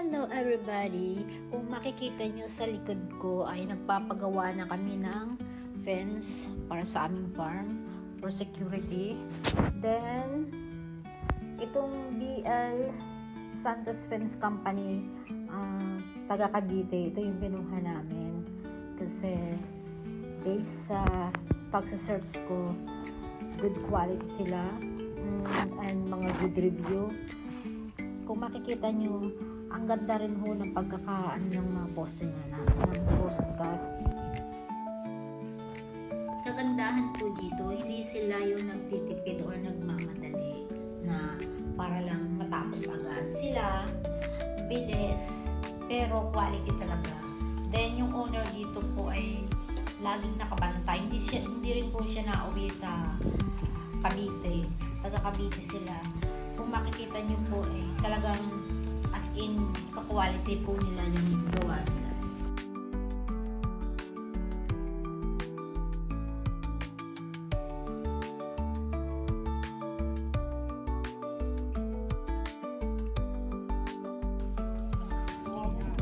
Hello everybody! Kung makikita nyo sa likod ko ay nagpapagawa na kami ng fence para sa aming farm for security. Then, itong BL Santos Fence Company, taga Cavite, ito yung pinuha namin. Kasi, based sa pagsa-search ko, good quality sila and mga good review. Kung makikita nyo, ang ganda rin ho ng pagkakaan ng mga poste na ng postcast. Kagandahan po dito, hindi sila yung nagtitipid or nagmamadali na para lang matapos agad. Sila, bilis, pero quality talaga. Then, yung owner dito po ay laging nakabantay. Hindi rin po siya nauwi sa Cavite. Taga Cavite sila. Kung makikita nyo po talagang as in ka-quality po nila yung gawa nila.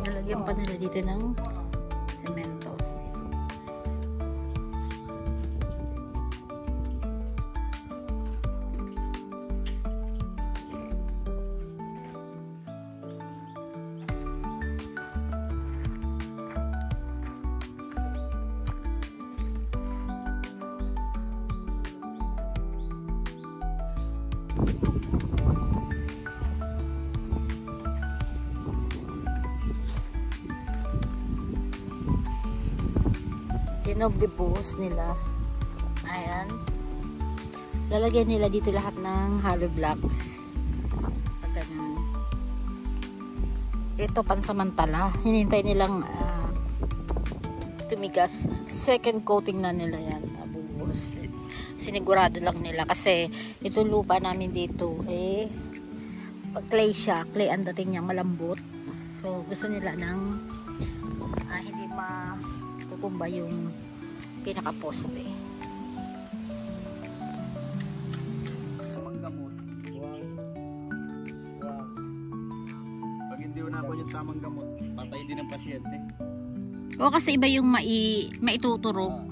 Nalagyan pa nila dito ng semento. Tinobdibuhos nila. Ayan. Lalagyan nila dito lahat ng hollow blocks. Ganun. Ito pansamantala. Hinintay nilang tumigas. Second coating na nila yan. Buhos. Sinigurado lang nila kasi itong lupa namin dito pag clay siya, clay ang dating niya, malambot. So gusto nila ng hindi makukumba yung pinaka-poste. Tamang gamot. Wow. Pag hindi na ako yung tamang gamot, patay din ang pasyente. O kasi iba yung maituturog.